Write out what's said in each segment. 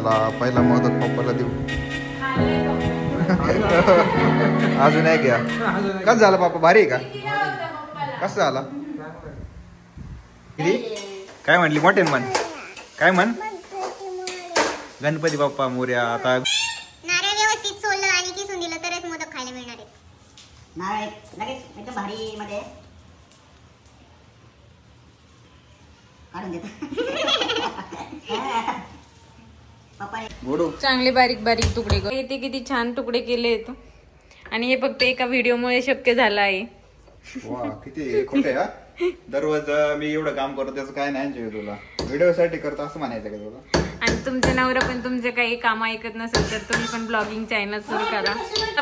चला पहिला मोदक पप्पाला देऊ. अजून आहे घ्या. कसं झालं पप्पा, भारी आहे का? कसं झाला? किती काय म्हटली मोठे म्हण, काय म्हण? गणपती बाप्पा मोरया. आता नारळ व्यवस्थित सोललं आणि किसून दिलं तरच मोदक खायला मिळणार आहे. नारळ लगेच एकदम भारी मध्ये काढून देतो. चांगले बारीक बारीक तुकडे ते किती छान तुकडे केले आहेत आणि हे फक्त एका व्हिडिओमुळे शक्य झालं आहे. वा किती खोटे हा. दररोज मी एवढं काम करतो त्याचं काय नाही तुला, व्हिडिओ साठी करतो असं म्हणायचं का तुला? आणि तुमचे नवरा पण तुमचे काही काम ऐकत नसेल तर तुम्ही पण ब्लॉगिंग चॅनल सुरू करा,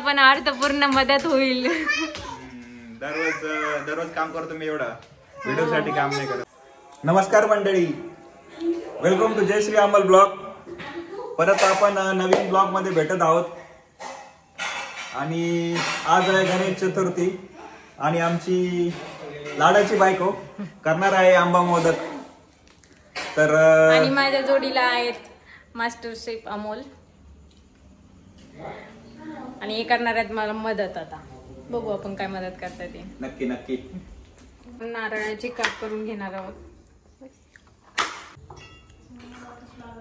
पण अर्थपूर्ण मदत होईल. दररोज काम करतो मी, एवढा व्हिडिओ साठी काम नाही करत. नमस्कार मंडळी, welcome to Jai Shri Amal blog. परत आपण नवीन ब्लॉग मध्ये भेटत आहोत आणि आज आहे गणेश चतुर्थी आणि आमची लाडाची बायको करणार आहे आंबा मोदक. तर आणि माझ्या जोडीला आहेत मास्टर शेफ अमोल आणि हे करणार आहेत मला मदत. आता बघू आपण काय मदत करता ते. नक्की नक्की. नारळाची काप करून घेणार आहोत.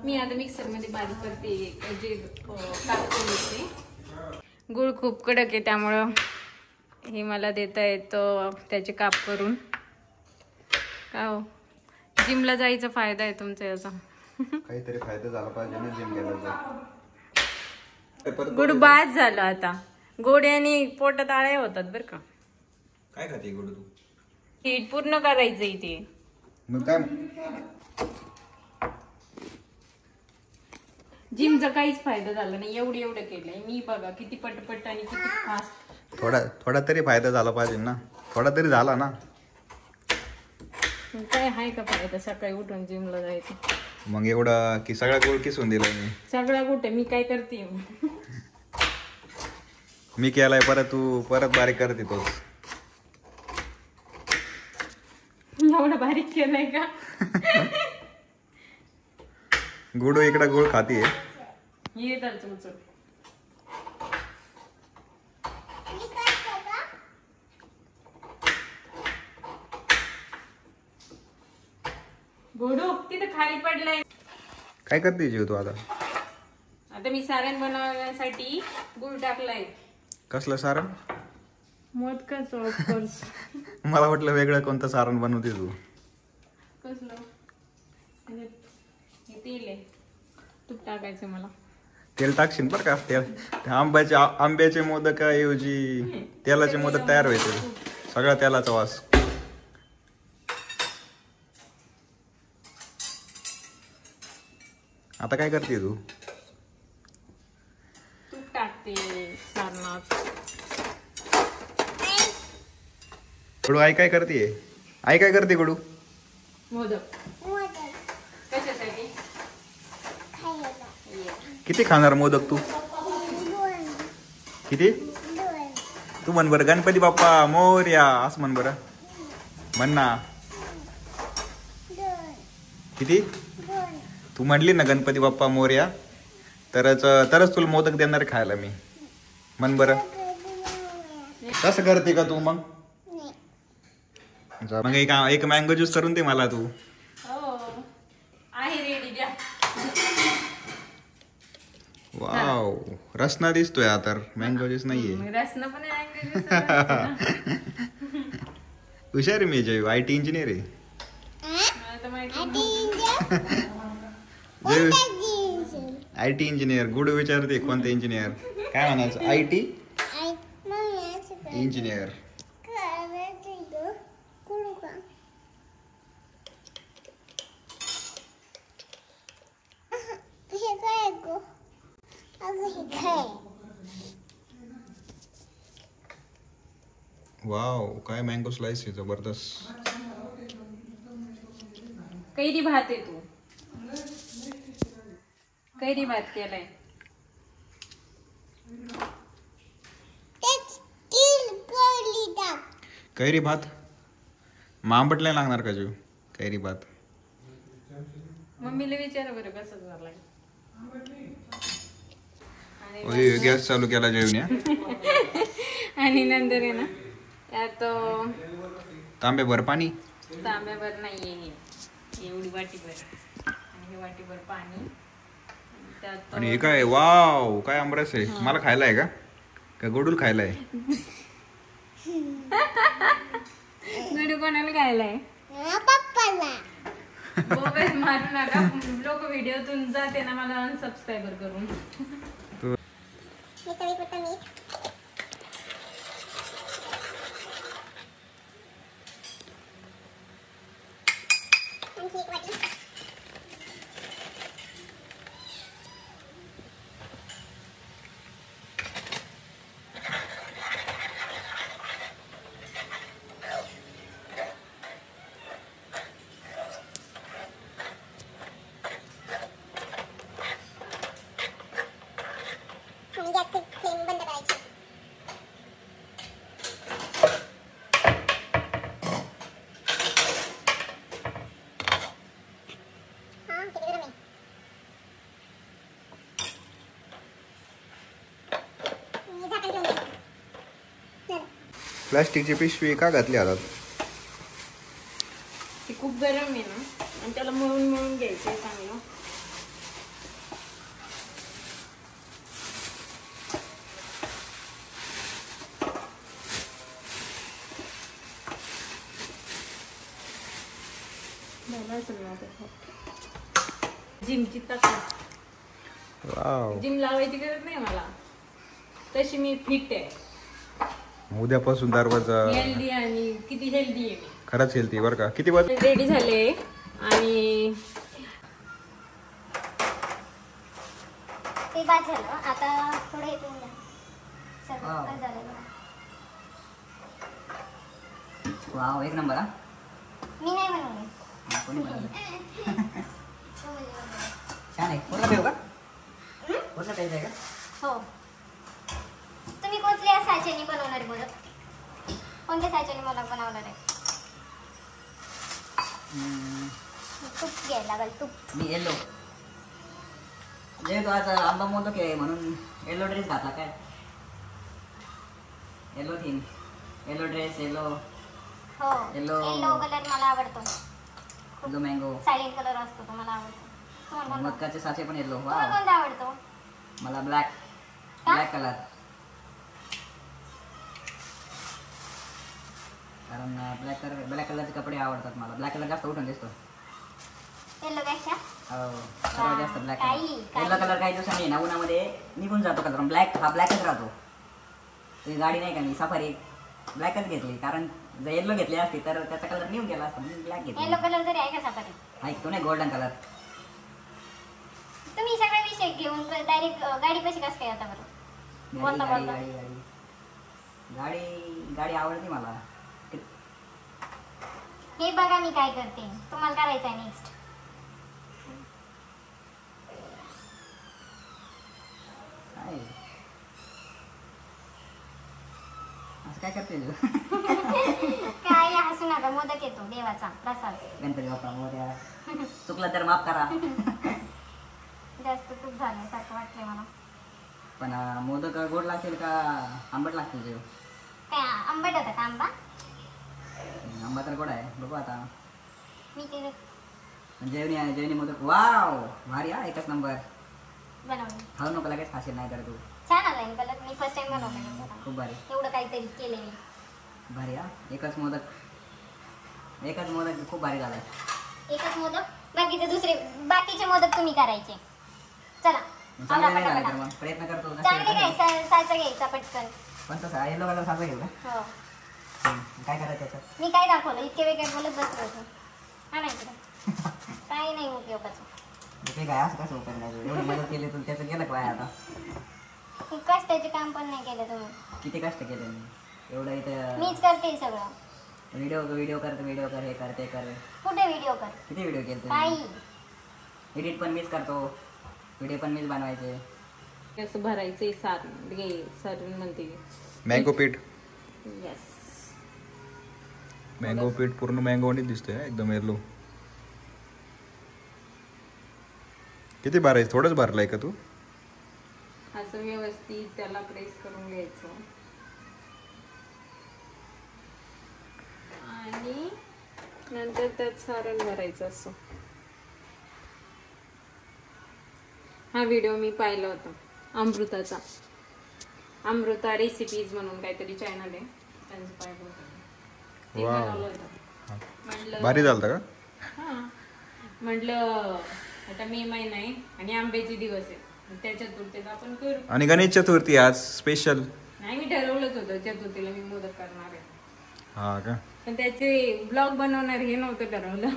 मी आता मिक्सर मध्ये बारीक करते जे काप करून घेते. गुळ खूप कडक आहे त्यामुळं हे मला देता येतं त्याचे काप करून. का हो, जिमला जायचा फायदा आहे तुमचा याचा. काहीतरी फायदा झाला पाहिजे ना जिम केला. गुड बाद झालं आता. गोड्याने पोटात आळ्या होतात बर का. काय खाते गुड तू? हीट पूर्ण करायचं इथे. मग काय जिमचा काहीच फायदा झाला नाही. एवढं केलंय मी, बघा किती पटपट आणि किती फास्ट. थोडा तरी फायदा झाला पाहिजे ना, थोडा तरी झाला ना. काय आहे का फायदा सकाळी उठून जिमला जायचं? मग एवढा की सगळा गोळ किसून दिला मी. सगळा कुठे, मी काय करते मी केलाय परत तू परत बारीक करते तोच. एवढा बारीक केलाय का? गुडू इकडे गुळ खातीये. ये तर चुचू. गोडू तिथे खाली पडलाय. काय करते जीव तू आता? आता मी सारण बनवण्यासाठी गुळ टाकलाय. कसलं सारण? मोदकाचं ऑफकोर्स. मला वाटलं वेगळं कोणतं सारण बनवते तू. कसलं? हे तेल आहे, तूप टाकायचं मला. तेल टाकशील बरं का. तेल आंब्याचे मोदक ऐवजी तेलाचे मोदक तयार व्हायचे. सगळा तेलाचा वास. आता काय करते तू? तूप टाकते सारणात. गुडू आई काय करते? आई काय करते गुडू? मोदक. कशासाठी? किती खाणार मोदक तू? किती? तू म्हण बरं गणपती बाप्पा मोरया असं म्हण बरं. म्हण ना. किती? तू म्हणली ना गणपती बाप्पा मोरया तरच तुला मोदक देणार खायला मी. म्हण बरं. कसं करते का तू मग? मग एक मँगो ज्यूस करून दे मला तू. आहे रेडी द्या. वाव, रसना दिसतोय आता, मँगो ज्यूस नाहीये. रसना पण आहे. हुशार मी जय, IT इंजिनियर आहे. IT engineer. गुड विचारते कोणते इंजिनियर? काय म्हणायचं? IT engineer. वाव, काय मँगो स्लाइस आहे जबरदस्त. कैरी भात आहे तू. कैरी भात केलाय. कैरी भात मग आंबट नाही लागणार का जीव? कैरी भात मम्मीला विचारा बरं कसं झालंय. गॅस चालू केला जेवण्या. आणि नंतर आहे ना त्यात तांब्याभर पाणी. तांब्याभर नाहीये हे एवढी वाटीभर आणि हे वाटीभर पाणी आणि त्यात आणि हे काय वाव काय आमरस आहे. मला खायला आहे का गोडूल खायला आहे. गडू कोणाला खायलाय पप्पाला. बोगस मारू नका. लोक व्हिडिओतून जाते ना मला अनसबस्क्राईबर करून. मी चवीपुरतं मीठ. आणखी एक वाटी. आणि गॅसची फ्लेम बंद करायची. हा किती गरम आहे. मी झाकण ठेवून द्यायचं. झालं. प्लास्टिकची पिशवी का घातली हातात. ते खूप गरम आहे ना आणि त्याला मळून मळून घ्यायचंय चांगलं. जिमची ताकद. वाव. जिम लावायची गरज नाही मला. तशी मी फिट आहे. उद्यापासून दरवाजा. हेल्दी आणि किती हेल्दी आहे मी. खरंच हेल्दी बरं का. किती वाजता. रेडी झाले आणि ते बाद झालं. आता थोडं हे पिऊन द्या. सगळं काय झालं बघा. वाव एक नंबर. हा मी नाही बनवले. कोणी बनवलं? छान आहे. पूर्ण ठेवू का? पूर्ण ठेवायचं आहे का? हो. तुम्ही कोणत्या साच्याने बनवणार मोदक? कोणत्या साच्याने मोदक बनवणार आहे? तूप घ्यायला लागेल. तूप. मी येलो. जे तो आज आंबा मोदक आहे म्हणून येलो ड्रेस घातला काय. Yellow theme. Yellow dress yellow. हो. Yellow. येलो कलर मला आवडतो. Yellow mango. सायलेंट कलर असतो तो मला आवडतो. तुम्हाला कोणता? मटकाचे साचे पण येलो. तुम्हाला वाव. कोणता आवडतो? मला ब्लॅक. का? Black colour. कारण ब्लॅक कलरचे कपडे आवडतात मला. ब्लॅक कलर जास्त उठून दिसतो. येलो पेक्षा? हो सर्वात जास्त ब्लॅक काही- कलर. येलो कलर काही दिवसांनी ना उन्हामध्ये निघून जातो कलर. ब्लॅक हा ब्लॅकच राहतो. तुझी गाडी नाही का मी सफारी ब्लॅकच घेतली कारण जर येल्लो घेतली असती तर त्याचा कलर निघून गेला असता म्हणून ब्लॅक घेतली. येलो कलर तरी आहे का सफारी? ऐकतो नाही गोल्डन कलर. तुम्ही सगळे विषय घेऊन डायरेक्ट गाडी कशी कसं काय आता बरं? गाडी कोणता गाडी बोलता? गाडी गाडी गाडी गाडी आवडते मला. हे बघा मी काय करते. तुम्हाला करायचं आहे नेक्स्ट. काय असं काय करते तू? काय हसू नका. मोदक येतो देवाचा प्रसाद. गणपती बाप्पा मोरया. चुकलं तर माफ करा. जास्त तूप झालं सारखं वाटलंय मला. पण मोदक गोड लागतील का आंबट लागतील जेव? काय आंबट होता का आंबा? आंबा तर गोड आहे. बघू आता. मी ते जेवणी जेवणी मोदक. वाव भारी हा. एकच नंबर. बनवलं. खाऊ नको लगेच खाशील नाही तर तू. छान आलाय कलर. मी फर्स्ट टाइम बनवलं. खूप भारी. एवढं काहीतरी केलंय मी. भारी हा. एकच मोदक खूप भारी झालाय. एकच मोदक. बाकीचे मोदक तुम्ही करायचे. चला चांगले नाही झाले पटापटा. तर मग प्रयत्न करतो. चांगले काय साचा घ्यायचा पटकन. पण तसा येलो कलर साजरा घेऊ का? हो. काय करायचं त्याच्यात? मी काय दाखवलं इतके वेळ काय बोलत बसलो होतो. हा नाही काही नाही उपयोगाचं. ते काय असं कसं उपयोग नाही. एवढी मदत केली तुला त्याचं गेलं काय आता. कष्टाचे काम पण नाही केलं तुम्ही. किती कष्ट केले मी. एवढं इथं मीच करते सगळं. व्हिडिओ कर हे कर ते कर. कुठे व्हिडिओ कर? किती व्हिडिओ केले काही. तुम्ही? एडिट पण मीच करतो. व्हिडिओ पण मीच बनवायचे. कसं भरायचंय सारण म्हणते. मँगो पीठ. येस. मँगो पीठ पूर्ण मँगो आणि दिसतोय एकदम येलो. किती भरायचं? थोडंच भरलंय का तू? असं व्यवस्थित त्याला प्रेस करून घ्यायचं आणि नंतर त्यात सारण भरायचं असं. हा व्हिडिओ मी पाहिला होता अमृताचा. अमृता रेसिपीज म्हणून काहीतरी चॅनल आहे, त्यांचं पाहिलं होतं. ते वाव. बनवलं होतं. म्हटलं भारी झालं का? हा म्हटलं आता मे महिना आहे आणि आंब्याचे दिवस आहे, त्या चतुर्थीत आपण करू. आणि गणेश चतुर्थी आज स्पेशल. नाही, मी ठरवलंच होतं चतुर्थीला मी मोदक करणार आहे, हा का? पण त्याचे ब्लॉग बनवणार हे नव्हतं ठरवलं.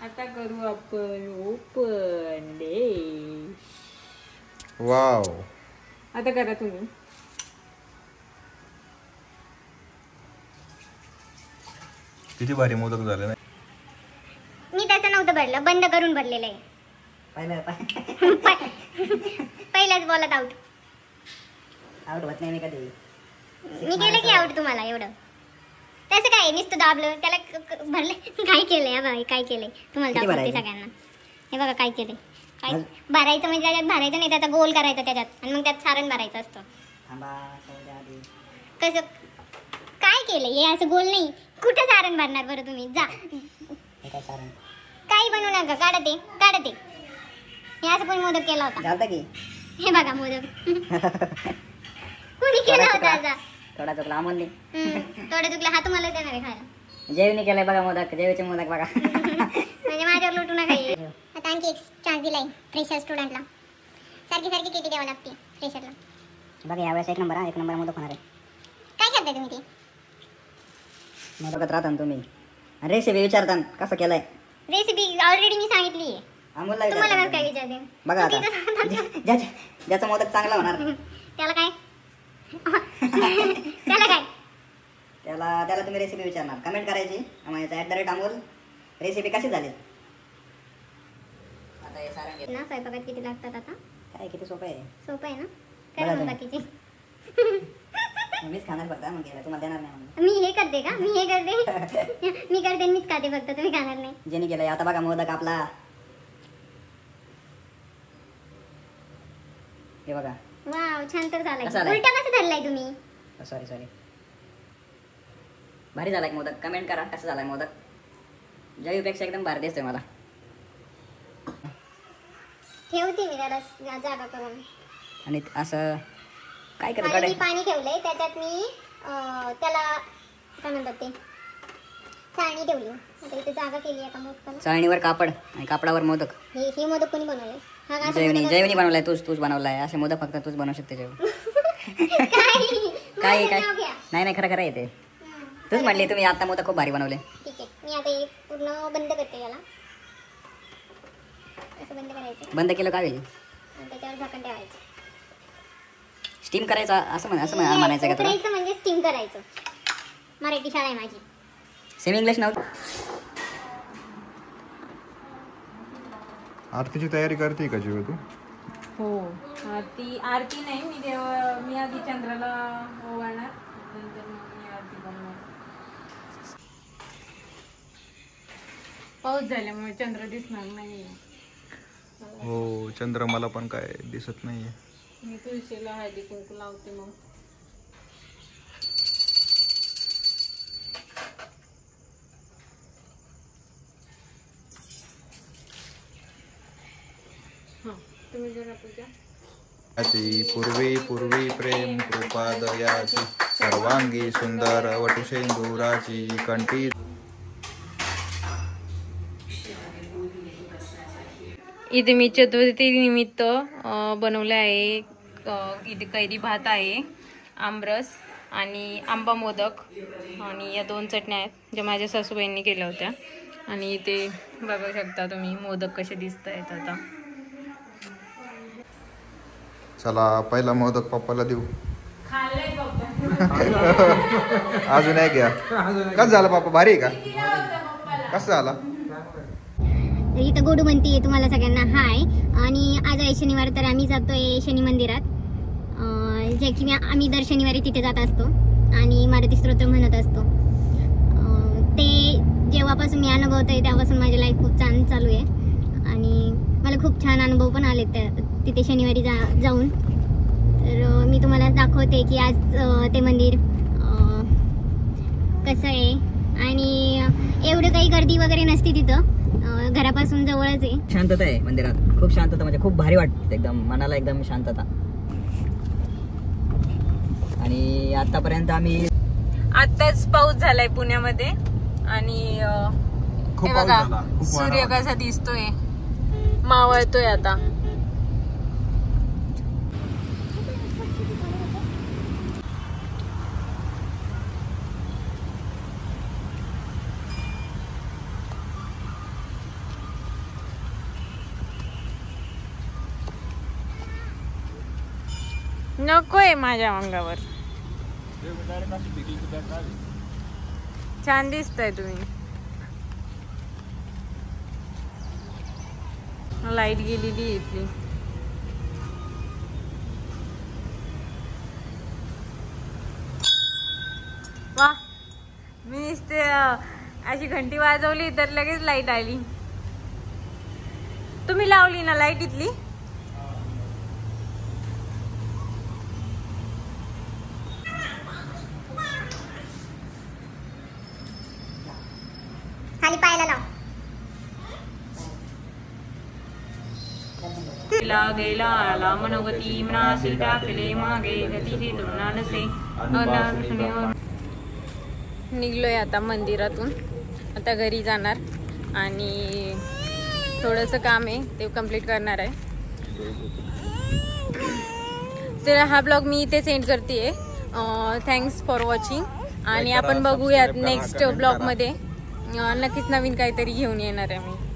आता करू आपण ओपन डे. वाव. आता करा तुम्ही. किती भारी मोदक झाले ना. मी त्याचं नव्हतं भरलं, बंद करून भरलेलं आहे. पहिल्याच बॉलात आउट. आउट होत नाही मी कधी. मी केलं की आउट तुम्हाला एवढं. त्याचं काय नुसतं दाबलं त्याला भरले. काय केलंय हा बाई, काय केलंय तुम्हाला किती दाखवते भरायचं? सगळ्यांना. हे बघा काय केलंय. काय भरायचं म्हणजे त्याच्यात भरायचं नाही, त्याचा गोल करायचा त्याच्यात आणि मग त्यात सारण भरायचं असतं. थांबा सौद्या आधी. कसं काय केलंय हे? असं गोल नाही. कुठं सारण भरणार बरं तुम्ही? जा हे काय सारण? काही बनवू नका. काढा ते, काढा ते. हे असं कोणी मोदक केला होता? झालं की हे बघा मोदक. कोणी केला होता असा? थोडा चुकला अमोलने. थोडं चुकलं. हा तुम्हाला देणार आहे खायला. जेवणी केलंय बघा मोदक, जेवीचे मोदक बघा. म्हणजे माझ्यावर लुटू नका हे. आता आणखी एक चान्स दिलाय फ्रेशर स्टुडंटला. सारखी सारखी किती द्यावं लागते फ्रेशरला. बघा यावेळेस एक नंबर मोदक होणार आहे. काय करताय तुम्ही ते? मोदकात राहता ना तुम्ही. रेसिपी विचारता कसं केलंय. रेसिपी ऑलरेडी मी सांगितली आहे. अमोलला तुम्हाला विचारता काय तुम्ही. विचारते? बघा आता चुकीचं सांगता. ज्याचा मोदक चांगला होणार त्याला काय? त्याला काय? त्याला तुम्ही रेसिपी विचारणार, कमेंट करायची @अमोल रेसिपी कशी झाली. आता हे सारण घेत ना स्वयंपाकात किती लागतात आता? काय किती सोपं आहे. सोपं आहे ना? बघा काय मग तुम्ही. बाकीचे? मीच खाणार फक्त मग गेला तुम्हाला देणार नाही म्हणून. मी हे करते का? मी हे करते. मी करते आणि मीच खाते फक्त, तुम्ही खाणार नाही. ज्यांनी केलंय आता बघा मोदक आपला. हे बघा. वाव, छान तर कसा झालाय. आलाय? उलटा कसं धरलाय तुम्ही? सॉरी भारी झालाय मोदक. कमेंट करा कसं झालाय मोदक. जवीपेक्षा एकदम भारी दिसतोय मला. ठेवते मी त्याला जागा करून. आणि असं काय करत आणि मी पाणी ठेवलंय त्याच्यात. मी त्याला काय म्हणतात ते, चाळणी ठेवली. आता इथे जागा केली आता मोदकाला. चाळणीवर कापड आणि कापडावर मोदक. हे मोदक कोणी बनवले? हा का असं जयवणी मोदक बनवलाय. तूच बनवलाय. असे मोदक फक्त तूच बनवू शकते जेवण. काय? काय नाव घ्या. नाही खरं येते. हं. तूच म्हटली तुम्ही आता मोदक खूप भारी बनवले. ठीक आहे, मी आता हे पूर्ण बंद करते याला. असं बंद करायचं बंद केलं का होईल. आणि त्याच्यावर झाकण ठेवायचं. स्टीम करायचा असं म्हणायचं का तुला. उकडायचं म्हणजे स्टीम करायचं. मराठी शाळा आहे माझी. सेमी इंग्लिश नव्हतं. आरतीची तयारी करते का जीव तू? हो, आरती नाही, मी आधी चंद्राला ओवाळणार, नंतर मग मी आरती बनवणार. पाऊस झाल्यामुळे चंद्र दिसणार नाही. हो, चंद्र मला पण काय दिसत नाहीये. मी तुळशीला हळदी कुंकू लावते मग. हा, तुम्ही जरा पूजा. पूर्वी प्रेम कृपा दयाची सर्वांगी सुंदर वटुशेंदुराची कंठी. इथे मी चतुर्थी निमित्त बनवले आहे. इथे कैरी भात आहे, आमरस आणि आंबा मोदक आणि या 2 चटण्या आहेत ज्या माझ्या सासूबाईंनी केल्या होत्या. आणि इथे बघू शकता तुम्ही मोदक कसे दिसत आहेत. आता चला पहिला मोदक पप्पाला देऊ. खाल्लंय पप्पा. अजून एक घ्या. कसं झालं पप्पा? भारी आहे का? कसं झाला? इथं गोडू म्हणते तुम्हाला सगळ्यांना हाय. आणि आज आहे शनिवार, तर आम्ही जातोय शनी मंदिरात. जे की आम्ही दर शनिवारी तिथे जात असतो आणि मारुती स्तोत्र म्हणत असतो. ते जेव्हा जेव्हापासून मी अनुभवते तेव्हापासून माझी लाईफ खूप छान चालू आहे आणि मला खूप छान अनुभव पण आले तिथे शनिवारी जाऊन. तर मी तुम्हाला दाखवते की आज ते मंदिर कसं आहे आणि एवढं काही गर्दी वगैरे नसते तिथं, घरापासून जवळच आहे. शांतता आहे मंदिरात, खूप शांतता, म्हणजे खूप भारी वाटते, एकदम मनाला एकदम शांतता. आणि आतापर्यंत आम्ही आताच पाऊस झालाय पुण्यामध्ये आणि खूप हे पाऊस बघा झाला, खूप वारा सूर्य वाटला. कसा दिसतोय, मावळतोय आता. नकोय माझ्या अंगावर. छान दिसताय तुम्ही. लाईट गेलेली आहे इथली. वा, मी नुसते अशी घंटी वाजवली तर लगेच लाईट आली. तुम्ही लावली ना लाईट इथली? खाली पाहायला लाव. गेला आला मनोगती मनासी टाकले मागे गतीचे दोनानसे. निघलोय आता मंदिरातून, आता घरी जाणार आणि थोडंसं काम आहे ते कंप्लीट करणार आहे. तर हा ब्लॉग मी इथे सेंड करते. थँक्स फॉर वॉचिंग आणि आपण बघूयात नेक्स्ट ब्लॉगमध्ये नक्कीच नवीन काहीतरी घेऊन येणार आहे मी.